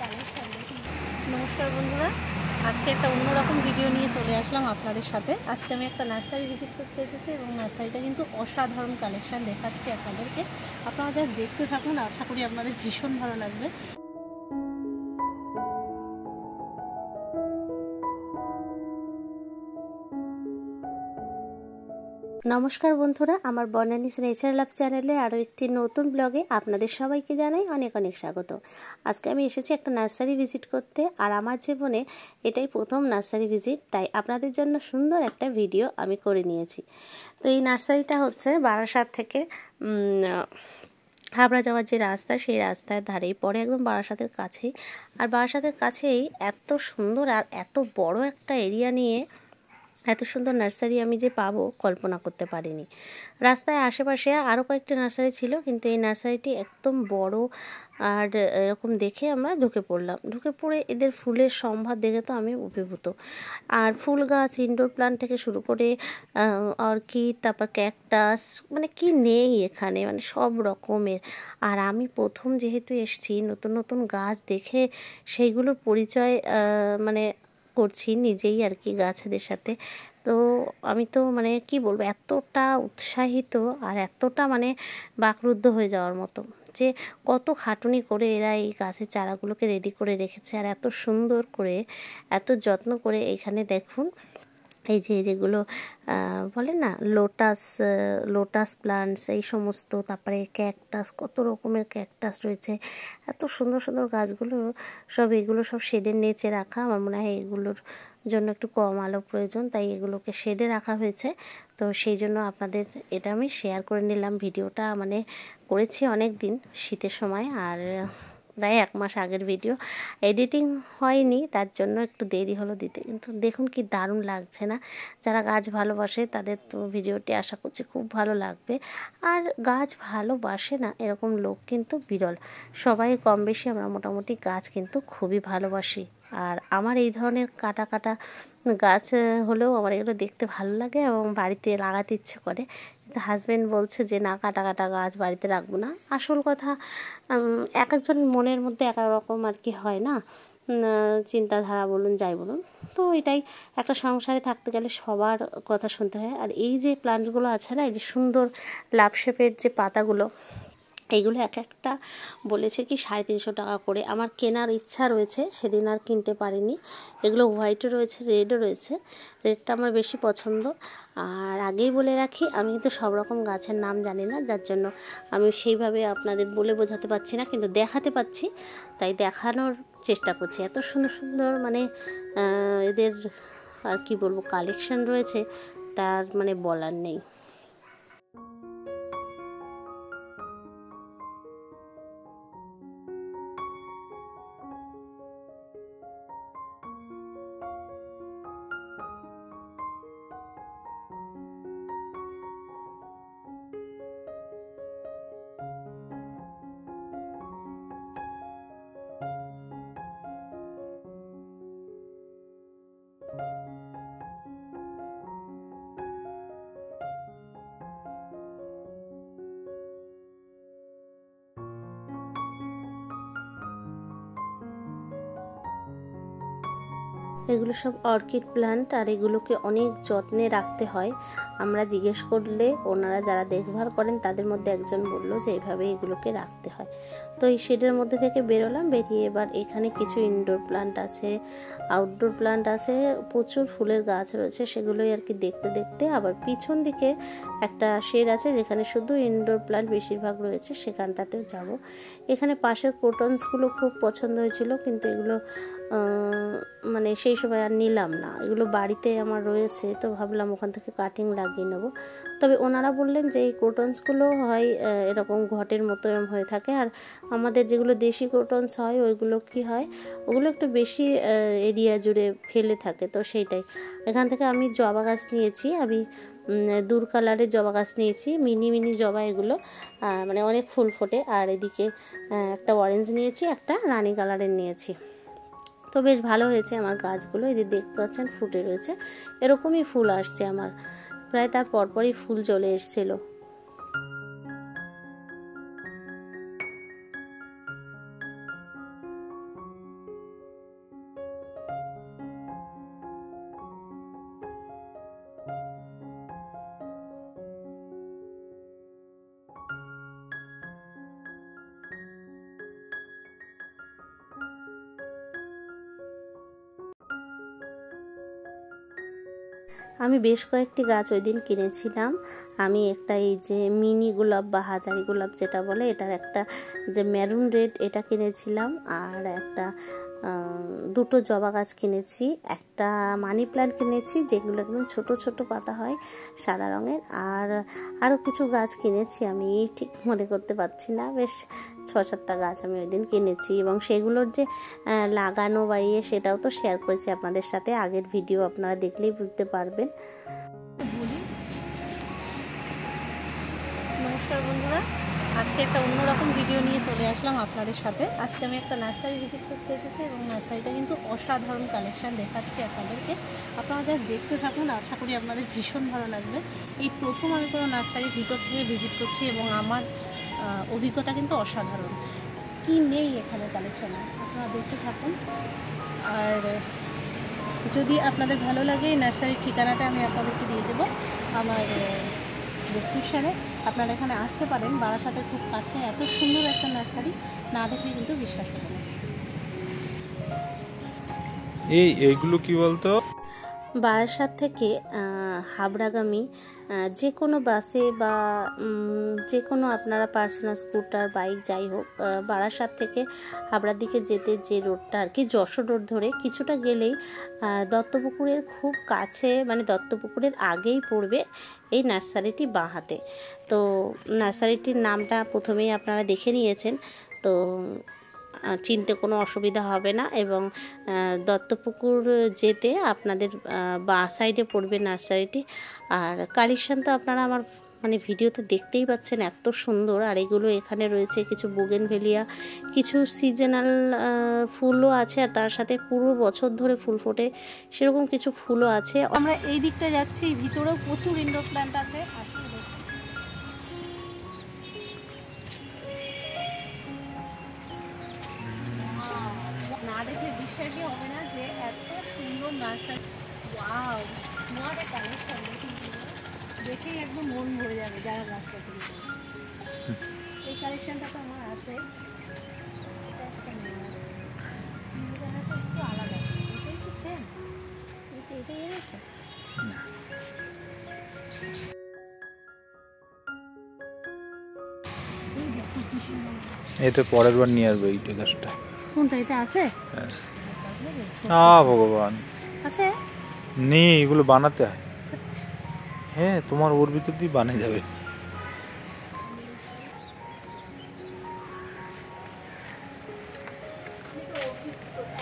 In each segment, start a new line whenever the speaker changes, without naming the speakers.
Collection দেখুন। নমস্কার বন্ধুরা, আজকে একটা অন্যরকম ভিডিও নিয়ে চলে আসলাম আপনাদের সাথে। আজকে আমি একটা নার্সারি ভিজিট করতে এসেছি এবং নার্সারিটা কিন্তু অসাধারণ কালেকশন দেখাচ্ছি আপনাদেরকে। আপনারা জাস্ট দেখতে থাকুন, আশা করি আপনাদের ভীষণ ভালো লাগবে। নমস্কার বন্ধুরা, আমার বনানীস নেচার লাভ চ্যানেলে আরও একটি নতুন ব্লগে আপনাদের সবাইকে জানাই অনেক অনেক স্বাগত। আজকে আমি এসেছি একটা নার্সারি ভিজিট করতে, আর আমার জীবনে এটাই প্রথম নার্সারি ভিজিট, তাই আপনাদের জন্য সুন্দর একটা ভিডিও আমি করে নিয়েছি। তো এই নার্সারিটা হচ্ছে বারাসাত থেকে হাবড়া যাওয়ার যে রাস্তা, সেই রাস্তার ধারেই পড়ে, একদম বারাসাতের কাছেই। আর বারাসাতের কাছেই এত সুন্দর আর এত বড় একটা এরিয়া নিয়ে এত সুন্দর নার্সারি আমি যে পাবো কল্পনা করতে পারিনি। রাস্তায় আশেপাশে আরও কয়েকটি নার্সারি ছিল, কিন্তু এই নার্সারিটি একদম বড়, আর এরকম দেখে আমরা ঢুকে পড়লাম। ঢুকে পড়ে এদের ফুলের সম্ভার দেখে তো আমি অভিভূত। আর ফুল গাছ, ইনডোর প্লান্ট থেকে শুরু করে অর্কিড, তারপর ক্যাকটাস, মানে কি নেই এখানে, মানে সব রকমের। আর আমি প্রথম যেহেতু এসেছি, নতুন নতুন গাছ দেখে সেইগুলোর পরিচয় মানে করছি নিজেই আর কি গাছেদের সাথে। তো আমি তো মানে কি বলবো, এতটা উৎসাহিত আর এতটা মানে বাকরুদ্ধ হয়ে যাওয়ার মতো, যে কত খাটুনি করে এরা এই গাছের চারাগুলোকে রেডি করে রেখেছে, আর এত সুন্দর করে এত যত্ন করে। এখানে দেখুন, এই যেগুলো বলে না লোটাস প্লান্টস, এই সমস্ত, তারপরে ক্যাকটাস, কত রকমের ক্যাকটাস রয়েছে, এত সুন্দর সুন্দর গাছগুলো। এগুলো সব শেডের নিচে রাখা। আমার মনে হয় এগুলোর জন্য একটু কম আলো প্রয়োজন, তাই এগুলোকে শেডে রাখা হয়েছে। তো সেই জন্য আপনাদের এটা আমি শেয়ার করে নিলাম। ভিডিওটা মানে করেছি অনেক দিন, শীতের সময়, আর প্রায় 1 মাস আগের ভিডিও। এডিটিং হয়নি, তার জন্য একটু দেরি হলো দিতে। কিন্তু দেখুন কি দারুণ লাগছে না? যারা গাছ ভালোবাসে তাদের তো ভিডিওটি আশা করছি খুব ভালো লাগবে। আর গাছ ভালোবাসে না এরকম লোক কিন্তু বিরল। সবাই কম বেশি আমরা মোটামুটি গাছ কিন্তু খুবই ভালোবাসি। আর আমার এই ধরনের কাটা কাটা গাছ হলেও আমার এগুলো দেখতে ভালো লাগে এবং বাড়িতে লাগাতে ইচ্ছে করে। কিন্তু হাজব্যান্ড বলছে যে না, কাটা কাটা গাছ বাড়িতে রাখবো না। আসল কথা, এক একজনের মনের মধ্যে এক এক রকম আর কি হয় না, চিন্তাধারা বলুন, যাই বলুন। তো এটাই, একটা সংসারে থাকতে গেলে সবার কথা শুনতে হয়। আর এই যে প্লান্টসগুলো আছে না, এই যে সুন্দর লাভ শেপের যে পাতাগুলো, এইগুলো এক একটা বলেছে কি 350 টাকা করে। আমার কেনার ইচ্ছা রয়েছে, সেদিন আর কিনতে পারিনি। এগুলো হোয়াইটও রয়েছে, রেডও রয়েছে। রেডটা আমার বেশি পছন্দ। আর আগেই বলে রাখি, আমি কিন্তু সব রকম গাছের নাম জানি না, যার জন্য আমি সেইভাবে আপনাদের বলে বোঝাতে পারছি না, কিন্তু দেখাতে পাচ্ছি, তাই দেখানোর চেষ্টা করছি। এত সুন্দর সুন্দর মানে এদের আর কি বলবো কালেকশন রয়েছে, তার মানে বলার নেই। এগুলো সব অর্কিড প্লান্ট, আর এগুলোকে অনেক যত্নে রাখতে হয়। আমরা জিজ্ঞেস করলে ওনারা যারা দেখভাল করেন তাদের মধ্যে একজন বললো যে এইভাবে এগুলোকে রাখতে হয়। তো এই শেডের মধ্যে থেকে বেরোলাম, বেরিয়ে এবার এখানে কিছু ইনডোর প্লান্ট আছে, আউটডোর প্লান্ট আছে, প্রচুর ফুলের গাছ রয়েছে, সেগুলোই আর কি দেখতে দেখতে। আবার পিছন দিকে একটা শেড আছে যেখানে শুধু ইনডোর প্লান্ট বেশিরভাগ রয়েছে, সেখানটাতেও যাব। এখানে পাশের কোটনসগুলো খুব পছন্দ হয়েছিল, কিন্তু এগুলো মানে সেই সময় আর নিলাম না। এগুলো বাড়িতে আমার রয়েছে, তো ভাবলাম ওখান থেকে কাটিং লাগিয়ে নেব। তবে ওনারা বললেন যে এই কোটনসগুলো হয় এরকম ঘটের মতো এরকম হয়ে থাকে, আর আমাদের যেগুলো দেশি কোটনস হয় ওইগুলো কি হয়, ওগুলো একটু বেশি এরিয়া জুড়ে ফেলে থাকে। তো সেইটাই, এখান থেকে আমি জবা গাছ নিয়েছি। আমি দূর কালারের জবা গাছ নিয়েছি, মিনি মিনি জবা এগুলো, মানে অনেক ফুল ফোটে। আর এদিকে একটা অরেঞ্জ নিয়েছি, একটা রানী কালারের নিয়েছি। তো বেশ ভালো হয়েছে আমার গাছগুলো, এই যে দেখতে পাচ্ছেন ফুটে রয়েছে। এরকমই ফুল আসছে আমার, প্রায় তার পরপরই ফুল চলে এসেছিলো। আমি বেশ কয়েকটি গাছ ওই দিন কিনেছিলাম। আমি একটা এই যে মিনি গোলাপ বা হাজারি গোলাপ যেটা বলে, এটার একটা যে মেরুন রেড এটা কিনেছিলাম, আর একটা দুটো জবা গাছ কিনেছি, একটা মানি প্ল্যান্ট কিনেছি যেগুলো একদম ছোট ছোট পাতা হয় সাদা রঙের, আর আরও কিছু গাছ কিনেছি, আমি ঠিক মনে করতে পারছি না, বেশ 6-7টা গাছ আমি ওই দিন কিনেছি। এবং সেগুলোর যে লাগানো বা সেটাও তো শেয়ার করেছি আপনাদের সাথে, আগের ভিডিও আপনারা দেখলেই বুঝতে পারবেন। নমস্কার বন্ধুরা, আজকে একটা অন্যরকম ভিডিও নিয়ে চলে আসলাম আপনাদের সাথে। আজকে আমি একটা নার্সারি ভিজিট করতে এসেছি এবং নার্সারিটা কিন্তু অসাধারণ কালেকশান দেখাচ্ছি আপনাদেরকে। আপনারা জাস্ট দেখতে থাকুন, আশা করি আপনাদের ভীষণ ভালো লাগবে। এই প্রথম আমি কোনো নার্সারির ভিতর থেকে ভিজিট করছি এবং আমার অভিজ্ঞতা কিন্তু অসাধারণ। কি নেই এখানে কালেকশানে, আপনারা দেখতে থাকুন। আর যদি আপনাদের ভালো লাগে এই নার্সারির ঠিকানাটা আমি আপনাদেরকে দিয়ে দেবো আমার ডেসক্রিপশানে, আপনারা এখানে আসতে পারেন। বারাসাতের খুব কাছে এত সুন্দর একটা নার্সারি, না দেখলে কিন্তু বিশ্বাস হবে না।
এইগুলো কি বলতো,
বারাসাত থেকে হাবড়াগামী যে কোনো বাসে বা যে কোনো আপনারা পার্সোনাল স্কুটার বাইক যাই হোক, বারাসাত থেকে হাবড়ার দিকে যেতে যে রোডটা আর কি, যশোর রোড ধরে কিছুটা গেলেই দত্তপুকুরের খুব কাছে, মানে দত্তপুকুরের আগেই পড়বে এই নার্সারিটি বাঁ হাতে। তো নার্সারিটির নামটা প্রথমেই আপনারা দেখে নিয়েছেন, তো চিনতে কোনো অসুবিধা হবে না। এবং দত্তপুকুর যেতে আপনাদের বাঁ সাইডে পড়বে নার্সারিটি। আর কালেকশান তো আপনারা আমার মানে ভিডিওতে দেখতেই পাচ্ছেন, এত সুন্দর। আর এগুলো এখানে রয়েছে কিছু বোগেনভেলিয়া, কিছু সিজনাল ফুলও আছে, আর তার সাথে পুরো বছর ধরে ফুল ফোটে সেরকম কিছু ফুলও আছে। আমরা এই দিকটা যাচ্ছি, ভিতরেও প্রচুর ইনডোর প্ল্যান্ট আছে। না দেখলে বিশ্বাসই হবে না যে এত সুন্দর nursery. Wow, what a collection! দেখেই একদম মন ভরে যাবে যারা গাছ পছন্দ করে। এই কালেকশনটা তো আমার আছে, এটা একটা একটু আলাদা। এটাই কি সেম? এটাই এনেছে?
এটা পরের বার নিয়ে আসবে এইটা গাছটা।
কোনটা? এটা আছে?
ভগবান
আছে
নেই, এগুলো বানাতে হয়। হ্যাঁ, তোমার ওর ভিতর দিয়ে বানিয়ে যাবে।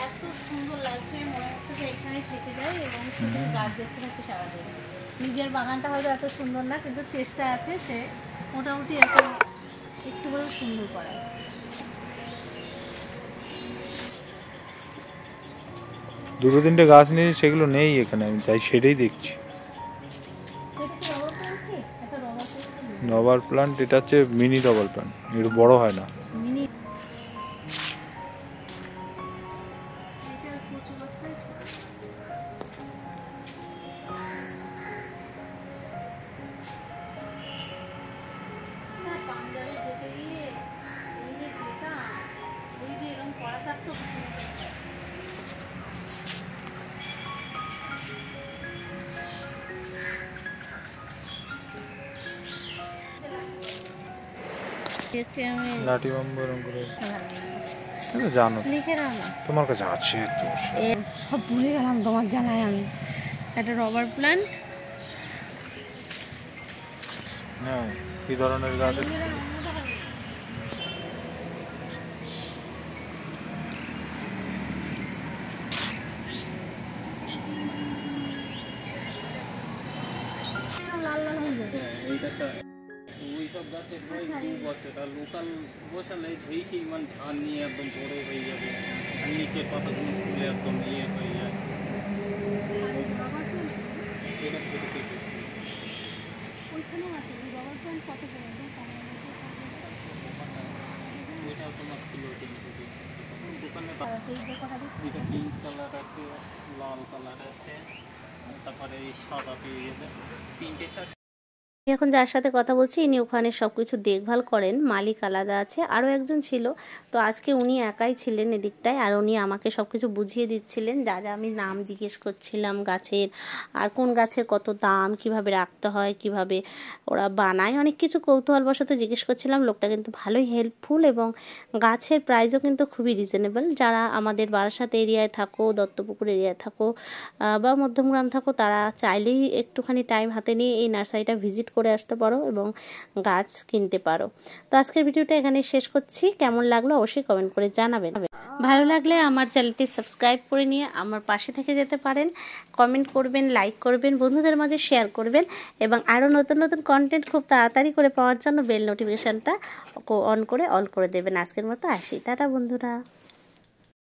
এত সুন্দর লাগছে, মনে হচ্ছে যে এখানে থেকে যাই এবং শুধু গাছ দেখতে থাকি সারাদিন। নিজের বাগানটা হয়তো এত সুন্দর না, কিন্তু চেষ্টা আছে যে মোটামুটি একটু হলেও সুন্দর করা।
দুটো তিনটে গাছ নিয়েছি, সেগুলো নেই এখানে, আমি তাই সেটাই দেখছি। রবার প্লান্ট, এটা হচ্ছে মিনি রবার প্লান্ট, এটা বড় হয় না। লাঠি বাম্বু জানো,
লিখে নাও না,
তোমার কাছে আছে তো।
সব ভুলে গেলাম তোমার জানাই। আমি একটা রবার প্ল্যান্ট।
হ্যাঁ, কি ধরনের গাছ?
ওইসব গাছের প্রায় 2 বছর, আর লোকাল বসালে বেশি মানে ধান নিয়ে একদম বড় হয়ে যাবে, আর নিচের পাতাগুলো ফুলে একদম ইয়ে হয়ে যায়। ওইটা তোমার কিলো 300 দোকানে। এটা পিঙ্ক কালার আছে, লাল কালার আছে, তারপরে এই সাদা পেয়ে যাবে, 3টে 4
এখন যার সাথে কথা বলছি ইনি ওখানে সব কিছু দেখভাল করেন, মালিক আলাদা আছে, আরও একজন ছিল। তো আজকে উনি একাই ছিলেন এদিকটায়, আর উনি আমাকে সব কিছু বুঝিয়ে দিচ্ছিলেন, যা যা আমি নাম জিজ্ঞেস করছিলাম গাছের, আর কোন গাছের কত দাম, কিভাবে রাখতে হয়, কিভাবে ওরা বানায়, অনেক কিছু কৌতূহলবশত জিজ্ঞেস করছিলাম। লোকটা কিন্তু ভালোই হেল্পফুল, এবং গাছের প্রাইসও কিন্তু খুবই রিজনেবল। যারা আমাদের বারাসাত এরিয়ায় থাকো, দত্তপুকুর এরিয়ায় থাকো বা মধ্যমগ্রাম থাকো, তারা চাইলেই একটুখানি টাইম হাতে নিয়ে এই নার্সারিটা ভিজিট করে আসতে পারো এবং গাছ কিনতে পারো। তো আজকের ভিডিওটা এখানে শেষ করছি। কেমন লাগলো অবশ্যই কমেন্ট করে জানাবেন। ভালো লাগলে আমার চ্যানেলটি সাবস্ক্রাইব করে নিয়ে আমার পাশে থেকে যেতে পারেন। কমেন্ট করবেন, লাইক করবেন, বন্ধুদের মাঝে শেয়ার করবেন, এবং আরও নতুন নতুন কন্টেন্ট খুব তাড়াতাড়ি করে পাওয়ার জন্য বেল নোটিফিকেশানটা অন করে অল করে দেবেন। আজকের মতো আসি, টাটা বন্ধুরা।